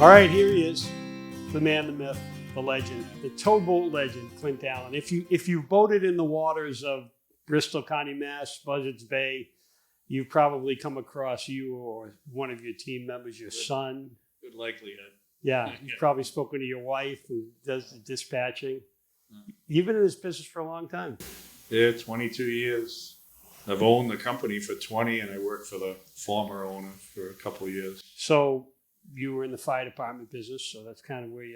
All right, here he is, the man, the myth, the legend, the towboat legend, Clint Allen. If you boated in the waters of Bristol County, Mass, Buzzards Bay, you've probably come across you or one of your team members, your son. Good likelihood. Yeah, you've probably spoken to your wife who does the dispatching. You've been in this business for a long time. Yeah, 22 years. I've owned the company for 20, and I worked for the former owner for a couple of years. So you were in the fire department business, so that's kind of where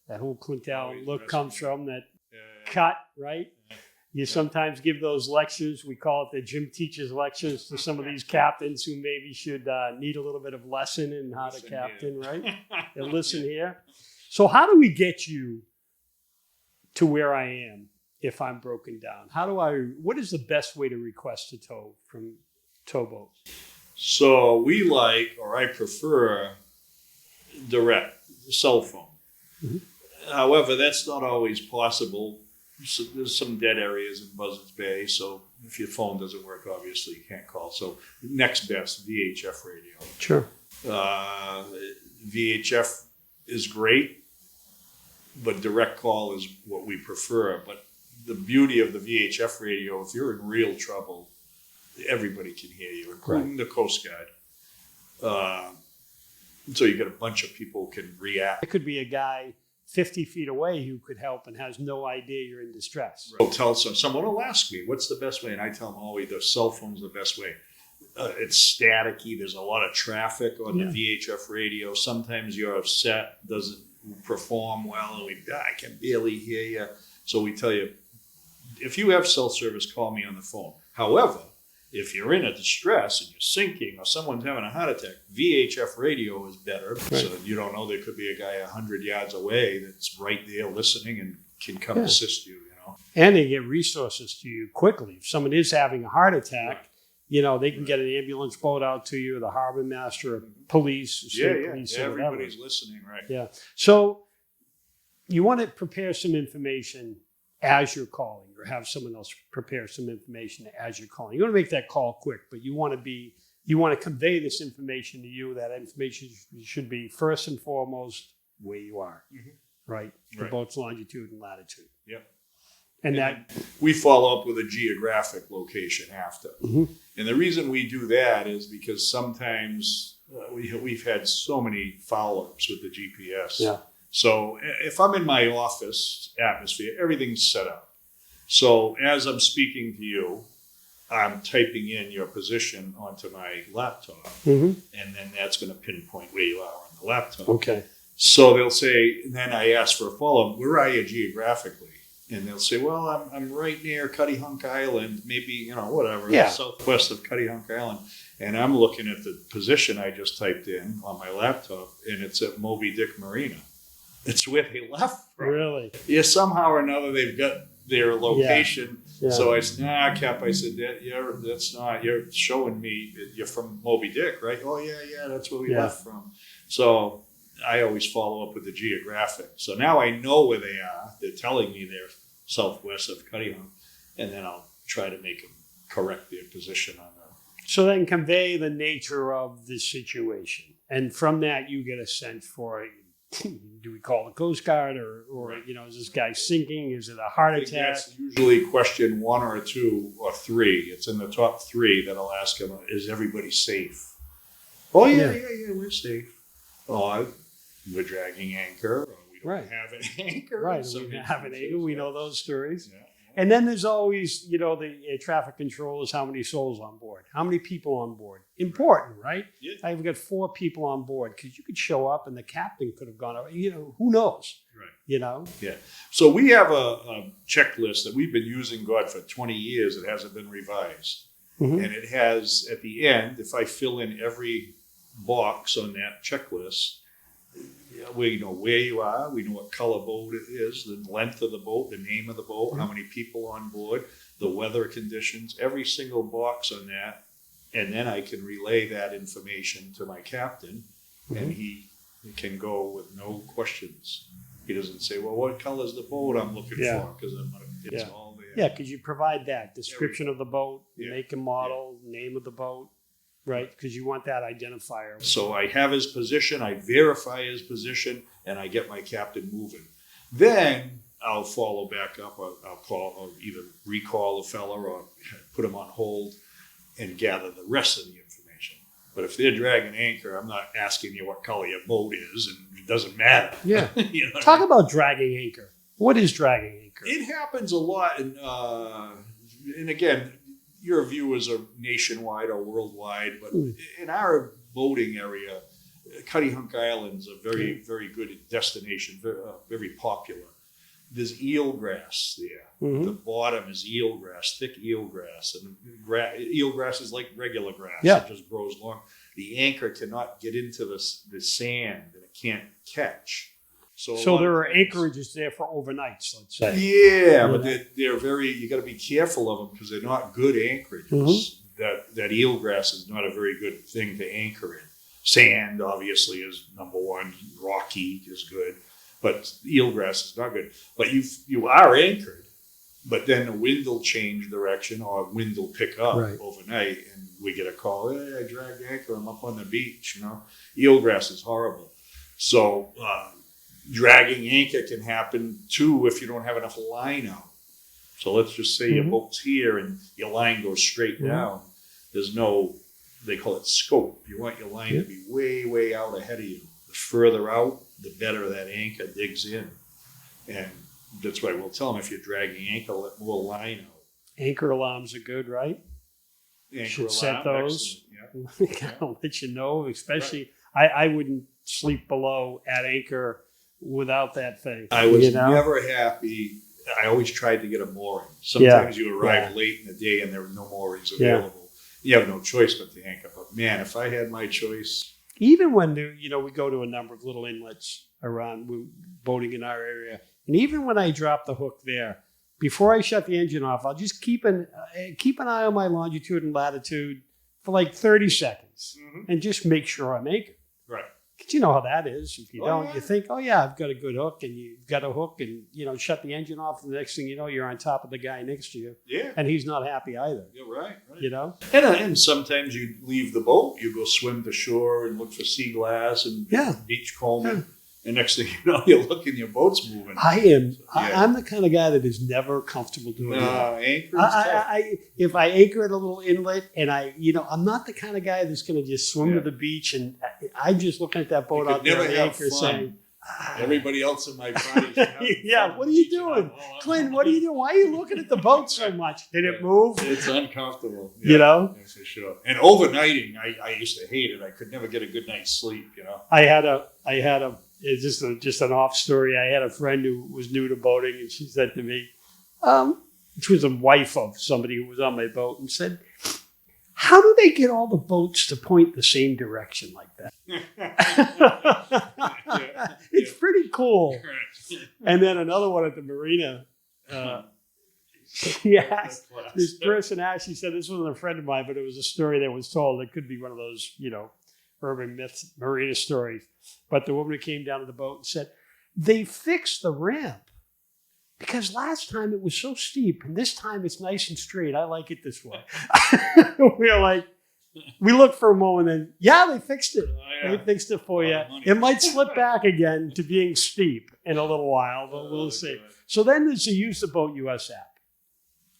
that whole Clint Allen Always look comes from, that Yeah. cut, right? Yeah. You sometimes give those lectures. We call it the gym teachers lectures to some of these captains who maybe should need a little bit of lesson in how to captain, right? And listen here. So how do we get you to where I am if I'm broken down? What is the best way to request a tow from towboats? So I prefer direct, cell phone. Mm-hmm. However, that's not always possible. So there's some dead areas in Buzzards Bay, so if your phone doesn't work, obviously you can't call. So next best, VHF radio. Sure. VHF is great, but direct call is what we prefer. But the beauty of the VHF radio, if you're in real trouble, everybody can hear you, including the Coast Guard. So you get a bunch of people can react. It could be a guy 50 feet away who could help and has no idea you're in distress. I'll tell someone will ask me, what's the best way? And I tell them always the cell phone's the best way. It's staticky. There's a lot of traffic on the VHF radio. Sometimes your set doesn't perform well, and I can barely hear you. So we tell you, if you have cell service, call me on the phone. However, if you're in a distress and you're sinking or someone's having a heart attack, VHF radio is better. Right. So you don't know, there could be a guy 100 yards away that's right there listening and can come assist you, And they get resources to you quickly. If someone is having a heart attack, they can get an ambulance boat out to you, the harbor master, or police, state police, everybody's listening, right? Yeah. So you want to prepare some information as you're calling, or have someone else prepare some information as you're calling. You want to make that call quick, but you want to convey this information to you. That information should be first and foremost where you are, right? The boat's longitude and latitude. Yep. And that we follow up with a geographic location after. And the reason we do that is because sometimes we've had so many follow-ups with the GPS. Yeah. So if I'm in my office atmosphere, everything's set up. So as I'm speaking to you, I'm typing in your position onto my laptop, and then that's going to pinpoint where you are on the laptop. Okay. So they'll say, and then I ask for a follow-up, where are you geographically? And they'll say, well, I'm right near Cuttyhunk Island, maybe, southwest of Cuttyhunk Island. And I'm looking at the position I just typed in on my laptop, and it's at Moby Dick Marina. It's where they left from. Really? Yeah, somehow or another they've got their location. Yeah. So I said, Cap, I said, that's not, you're showing me that you're from Moby Dick, right? Oh, yeah, that's where we left from. So I always follow up with the geographic. So now I know where they are. They're telling me they're southwest of Cuttyhunk, and then I'll try to make them correct their position on that. So then convey the nature of the situation. And from that, you get a sense for, do we call the Coast Guard or is this guy sinking? Is it a heart attack? That's usually question 1 or 2 or 3. It's in the top 3 that I'll ask him, is everybody safe? Oh, yeah, we're safe. Oh, we're dragging anchor. Or we don't have an anchor. Right, we don't have an anchor. We know those stories. Yeah. And then there's always, the traffic control is how many souls on board, how many people on board. Important, right? Yeah. I've got 4 people on board because you could show up and the captain could have gone up. Who knows? Right. Yeah. So we have a checklist that we've been using, for 20 years. It hasn't been revised. And it has, at the end, if I fill in every box on that checklist, we know where you are, we know what color boat it is, the length of the boat, the name of the boat, how many people on board, the weather conditions, every single box on that. And then I can relay that information to my captain, and he can go with no questions. He doesn't say, well, what color is the boat I'm looking for? Because it's all there. Yeah, because you provide that description of the boat, make and model, name of the boat. right? Because you want that identifier. So I have his position, I verify his position, and I get my captain moving. Then I'll follow back up, or I'll call, or either recall the fella or put him on hold and gather the rest of the information. But if they're dragging anchor, I'm not asking you what color your boat is, and it doesn't matter. Yeah. You know what I Talk mean? about dragging anchor. What is dragging anchor? It happens a lot, and again, your viewers are nationwide or worldwide, but in our boating area, Cuttyhunk Island's a very, very good destination, very popular. There's eelgrass there. The bottom is eelgrass, thick eelgrass, and eelgrass is like regular grass. Yeah. It just grows long. The anchor cannot get into the sand, and it can't catch. So a lot there of are times- anchorages there for overnights, let's say. Yeah, but they're very. You got to be careful of them because they're not good anchorages. That eelgrass is not a very good thing to anchor in. Sand obviously is number one. Rocky is good, but eelgrass is not good. But you are anchored, but then the wind will change direction or wind will pick up overnight, and we get a call. Hey, I dragged anchor. I'm up on the beach. You know, eelgrass is horrible. So. Dragging anchor can happen too if you don't have enough line out. So let's just say your boat's here and your line goes straight down. There's no, they call it scope. You want your line to be way, way out ahead of you. The further out, the better that anchor digs in. And that's why we'll tell them if you're dragging anchor, let more line out. Anchor alarms are good, right? Anchor Should set those. excellent, I'll let you know, especially I wouldn't sleep below at anchor without that thing. I was you know? never happy. I always tried to get a mooring. Sometimes you arrive Yeah. late in the day and there are no moorings available. You have no choice but to anchor. But man, if I had my choice, Even when we go to a number of little inlets around boating in our area, and even when I drop the hook there, before I shut the engine off, I'll just keep an eye on my longitude and latitude for like 30 seconds and just make sure I'm anchored. right? Because you know how that is. If you don't, Yeah. you think, oh yeah, I've got a good hook, and you've got a hook, and shut the engine off, and the next thing you know, you're on top of the guy next to you, Yeah, and he's not happy either. you're right. You know? And sometimes you leave the boat, you go swim to shore and look for sea glass and beach combing. And next thing you know, you look and your boat's moving. I'm the kind of guy that is never comfortable doing that. Anchor is tough. If I anchor at a little inlet and I'm not the kind of guy that's going to just swim to the beach, and I'm just looking at that boat You out could there on never the have anchor fun. saying, Everybody else in my party. yeah, what are you doing? Clint, what are you doing? Why are you looking at the boat so much? Did it move? It's uncomfortable. You know? Yeah, for sure. And overnighting, I used to hate it. I could never get a good night's sleep, I had a it's just an off story. I had a friend who was new to boating, and she said to me, she was a wife of somebody who was on my boat, and said, "How do they get all the boats to point the same direction like that?" It's pretty cool. And then another one at the marina. She asked this person asked. She said, "This wasn't a friend of mine, but it was a story that was told. It could be one of those, urban myth marina stories." But the woman who came down to the boat and said, "They fixed the ramp because last time it was so steep, and this time it's nice and straight. I like it this way." We looked for a moment, and they fixed it. They fixed it for you. It might slip back again to being steep in a little while, but we'll see. God. So then there's the Use the Boat US app,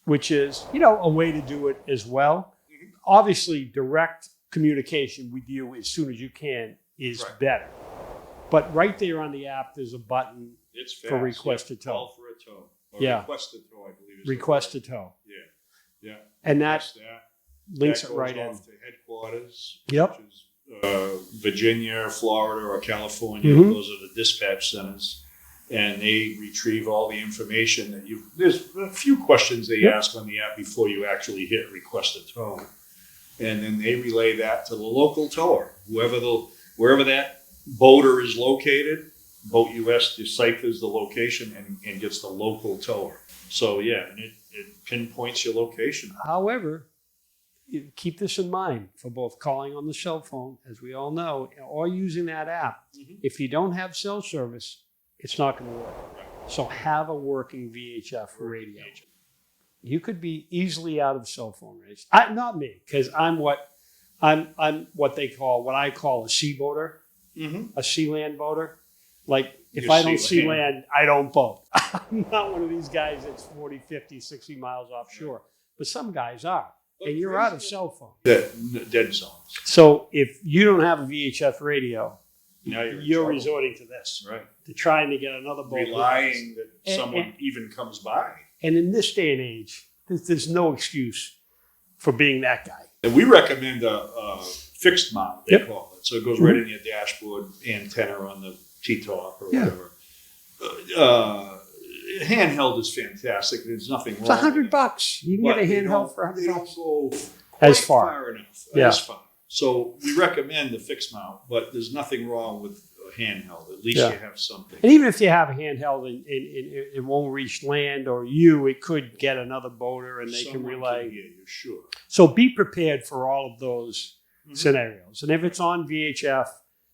which is, a way to do it as well. Obviously, direct communication with you as soon as you can is better. But right there on the app, there's a button It's for fast, request a tow. Call for a tow. Or Yeah. Request a tow, I believe. Is Request the a tow. word. Yeah. And that Request that. links That it goes right in. off to headquarters. Yep. Which is Virginia, Florida, or California. Mhm. Those are the dispatch centers. And they retrieve all the information that there's a few questions they ask on the app before you actually hit request a tow. And then they relay that to the local tower. Wherever that boater is located, Boat US deciphers the location and gets the local tower. So and it pinpoints your location. However, you keep this in mind for both calling on the cell phone, as we all know, or using that app. If you don't have cell service, it's not going to work. So have a working VHF radio. You could be easily out of cell phone range. Not me, because I'm what I call a sea boater, Mm-hmm. a sea land boater. Like if You're I don't sea see land. land, I don't boat. I'm not one of these guys that's 40, 50, 60 miles offshore. But some guys are. And you're out of cell phone. Dead zones. So if you don't have a VHF radio, Now you're in you're trouble. resorting to this, Right. to trying to get another boat. Relying that And- someone and- even comes by. And in this day and age, there's no excuse for being that guy. And we recommend a fixed mount, they Yep. call it. So it goes right in your dashboard, antenna on the T-top or Yeah. whatever. Handheld is fantastic. There's nothing wrong. It's with it. $100. You can But get a they handheld don't- for They $100. don't go As quite far. enough. Yeah. As far. So we recommend the fixed mount, but there's nothing wrong with a handheld. At least Yeah. you have something. And even if you have a handheld and it won't reach land or you, it could get another boater and they can Someone relay. hear you, sure. So be prepared for all of those Mhm. scenarios. And if it's on VHF,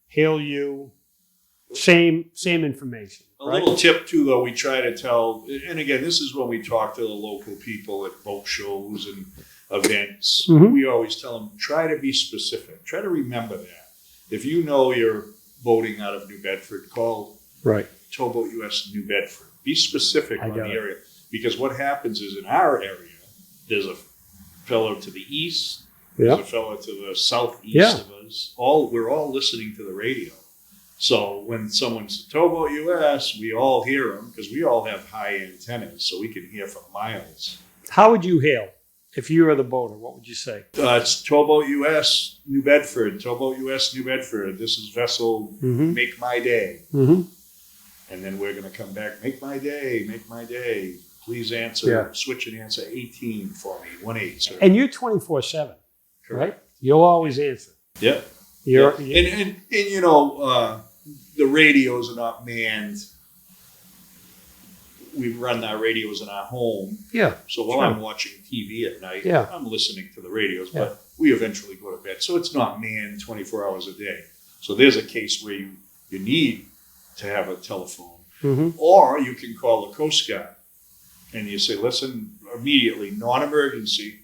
hail you, same information. A Right? little tip too, though, we try to tell, and again, this is when we talk to the local people at boat shows and events. Mhm. We always tell them, try to be specific. Try to remember that. If you know you're boating out of New Bedford, call Right. Towboat US New Bedford. Be specific I on got the it. area. Because what happens is in our area, there's a fellow to the east, there's Yeah. a fellow to the southeast Yeah. of us. We're all listening to the radio. So when someone's Towboat US, we all hear them because we all have high antennas, so we can hear for miles. How would you hail if you were the boater? What would you say? It's Towboat US New Bedford, Towboat US New Bedford. This is vessel Mm-hmm. Make My Day. Mm-hmm. And then we're going to come back, make my day. Please answer, Yeah. switch and answer 18 for me, 18, sir. And you're 24/7, right? You'll always answer. Yeah. You're, Yeah. And you know, the radios are not manned. We run our radios in our home. yeah. So while Sure. I'm watching TV at night, Yeah. I'm listening to the radios, Yeah. but we eventually go to bed. So it's not manned 24 hours a day. So there's a case where you need to have a telephone. Mm-hmm. Or you can call the Coast Guard and you say, listen, immediately, non-emergency,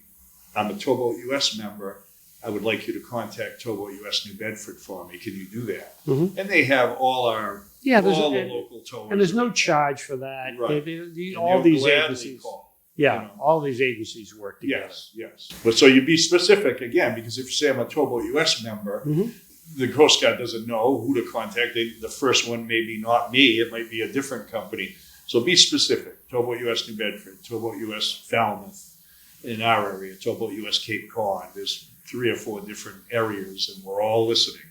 I'm a Towboat US member. I would like you to contact Towboat US New Bedford for me. Can you do that? Mhm. And they have all our Yeah, there's all the and, local towers. and there's no charge for that. Right. And all all these gladly agencies, call. yeah, you know. all these agencies work together. Yes. But so you be specific again, because if you say I'm a Towboat US member, Mhm. the Coast Guard doesn't know who to contact. The first one may be not me. It might be a different company. So be specific. Towboat US New Bedford, Towboat US Falmouth in our area, Towboat US Cape Cod. There's 3 or 4 different areas and we're all listening.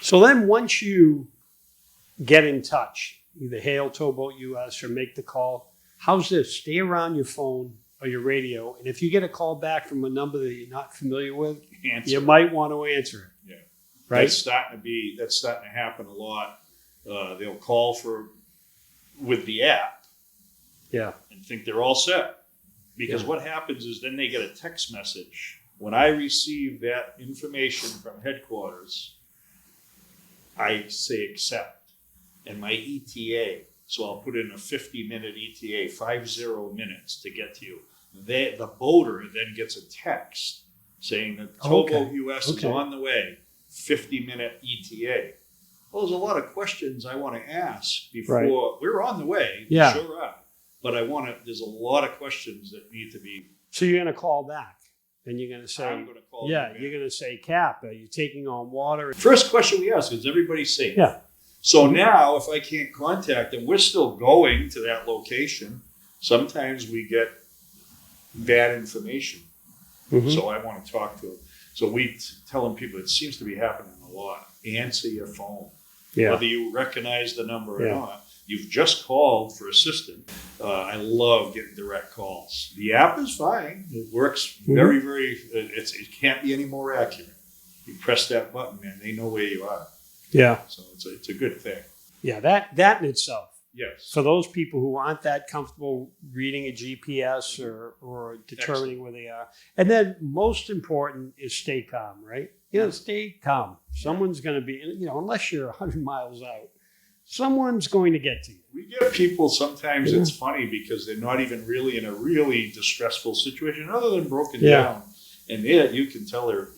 So then once you get in touch, either hail Towboat US or make the call, how's this? Stay around your phone or your radio. And if you get a call back from a number that you're not familiar with, Answer. you might want to answer it. Yeah. Right? That's starting to happen a lot. They'll call with the app Yeah. and think they're all set. Because Yeah. what happens is then they get a text message. When I receive that information from headquarters, I say accept. And my ETA, so I'll put in a 50-minute ETA, 50 minutes to get to you. The boater then gets a text saying that Towboat US is Okay. on the way, 50-minute ETA. Well, there's a lot of questions I want to ask before we're on the way. We Yeah. sure are. But there's a lot of questions that need to be. So you're going to call back and you're going to say, I'm going to call. yeah, them back. you're going to say, Cap, are you taking on water? First question we ask is everybody safe? Yeah. So now, if I can't contact them, we're still going to that location. Sometimes we get bad information, Mhm. so I want to talk to them. So we telling people it seems to be happening a lot. Answer your phone, Yeah. whether you recognize the number or Yeah. not. You've just called for assistance. I love getting direct calls. The app is fine. It works very, very. It can't be any more accurate. You press that button, man. They know where you are. Yeah. So it's a good thing. Yeah. That in itself. Yes. For those people who aren't that comfortable reading a GPS or determining where they are. And then most important is stay calm, right? Stay calm. Someone's going to be, unless you're 100 miles out, someone's going to get to you. We get people sometimes, Yeah. it's funny because they're not even really in a really distressful situation other than broken Yeah. down. And you can tell they're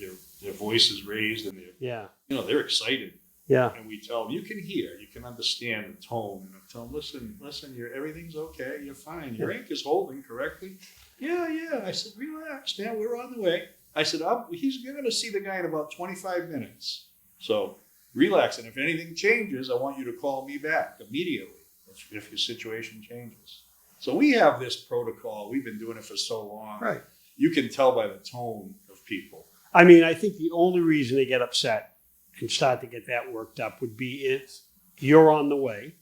their voices raised and they're excited. Yeah. And we tell them, you can hear, you can understand the tone. And I tell them, listen, everything's okay. You're fine. Your ink is holding correctly. Yeah. I said, relax, man. We're on the way. I said, you're going to see the guy in about 25 minutes. So relax. And if anything changes, I want you to call me back immediately if your situation changes. So we have this protocol. We've been doing it for so long. Right. You can tell by the tone of people. I mean, I think the only reason they get upset and start to get that worked up would be if you're on the way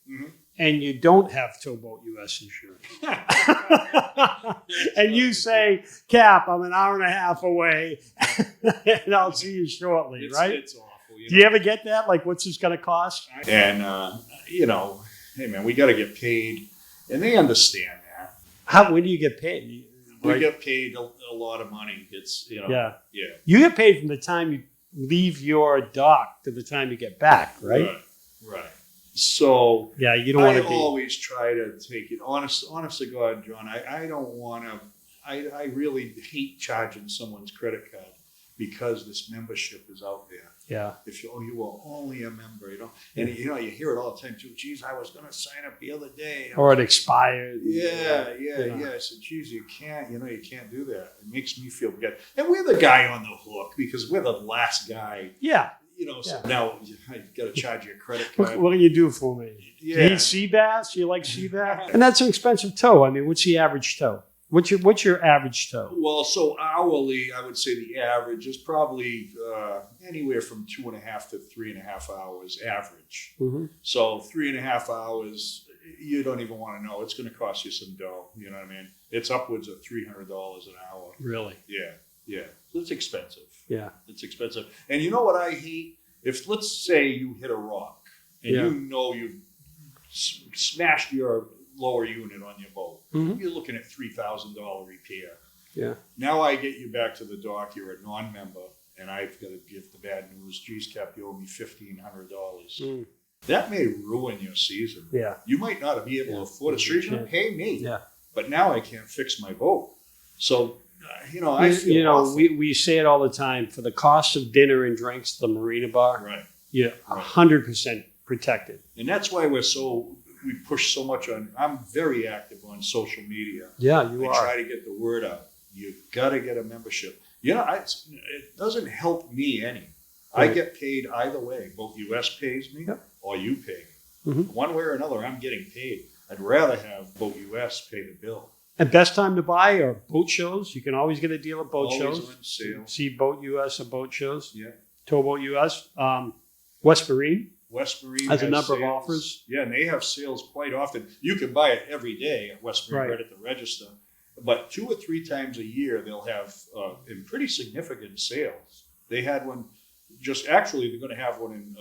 and you don't have Towboat US insurance. And you say, Cap, I'm an hour and a half away and I'll see you shortly, right? It's awful. Do you ever get that? Like, what's this going to cost? And, hey, man, we got to get paid. And they understand that. When do you get paid? We get paid a lot of money. It's, Yeah. Yeah. You get paid from the time you leave your dock to the time you get back, right? Right. So yeah, you don't want to be. I always try to take it honest to God, John. I don't want to. I really hate charging someone's credit card because this membership is out there. Yeah. If you were only a member, and you hear it all the time too. Geez, I was going to sign up the other day. Or it expired. Yeah. I said, geez, you can't do that. It makes me feel bad. And we're the guy on the hook because we're the last guy. Yeah. So now I got to charge you a credit card. What can you do for me? Yeah. Do you eat sea bass? You like sea bass? And that's an expensive tow. I mean, what's the average tow? What's your average tow? Well, so hourly, I would say the average is probably anywhere from 2.5 to 3.5 hours average. Mm-hmm. So 3.5 hours, you don't even want to know. It's going to cost you some dough. You know what I mean? It's upwards of $300 an hour. Really? Yeah. So it's expensive. Yeah. It's expensive. And you know what I hate? If, let's say you hit a rock and you've smashed your lower unit on your boat. Mm-hmm. You're looking at $3,000 repair. Yeah. Now I get you back to the dock. You're a non-member, and I've got to give the bad news. Geez, Cap, you owe me $1,500. That may ruin your season. Yeah. You might not be able to afford it. Sure, you're going to pay me. Yeah. But now I can't fix my boat. So, I feel awful. we say it all the time. For the cost of dinner and drinks at the Marina Bar, right? Yeah, 100% protected. And that's why we push so much on. I'm very active on social media. Yeah, I try to get the word out. You've got to get a membership. It doesn't help me any. Right. I get paid either way. Boat US pays me or you pay me. Mm-hmm. One way or another, I'm getting paid. I'd rather have Boat US pay the bill. And best time to buy are boat shows. You can always get a deal at boat always shows. On sale. See Boat US at boat shows. Yeah. Towboat US. West Marine. West Marine has a number sales. of offers. Yeah, and they have sales quite often. You can buy it every day at West Marine right at the register. But 2 or 3 times a year, they'll have in pretty significant sales. They had one they're going to have one in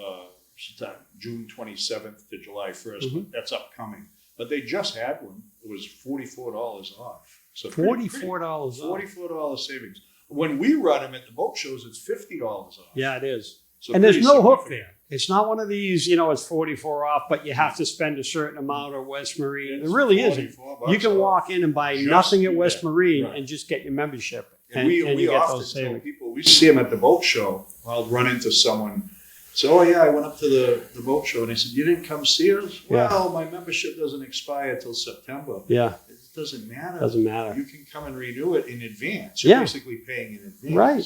June 27th to July 1st. But that's upcoming. But they just had one. It was $44 off. So $44 off. $44 savings. When we run them at the boat shows, it's $50 off. Yeah, it is. So and there's no hook there. It's not one of these, it's 44 off, but you have to spend a certain amount at West Marine. It really isn't. You can walk in and buy nothing at West Marine and just get your membership. And we you get often those tell people, we see them at the boat show. I'll run into someone. So, I went up to the boat show, and they said, you didn't come see us? Well, my membership doesn't expire until September. Yeah. It doesn't matter. Doesn't matter. You can come and renew it in advance. You're basically paying in advance. Right.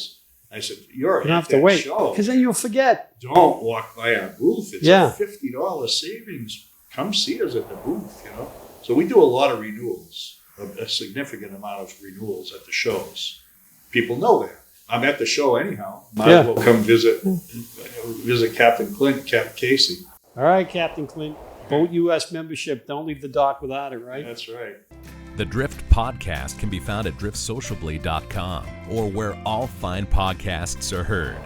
I said, you don't have to wait, because then you'll forget. Don't walk by our booth. It's a $50 savings. Come see us at the booth, So we do a lot of renewals, a significant amount of renewals at the shows. People know that. I'm at the show anyhow. Might as well come visit Captain Clint, Captain Casey. All right, Captain Clint. Boat US membership. Don't leave the dock without it, right? That's right. The Drift Podcast can be found at driftsociably.com or where all fine podcasts are heard.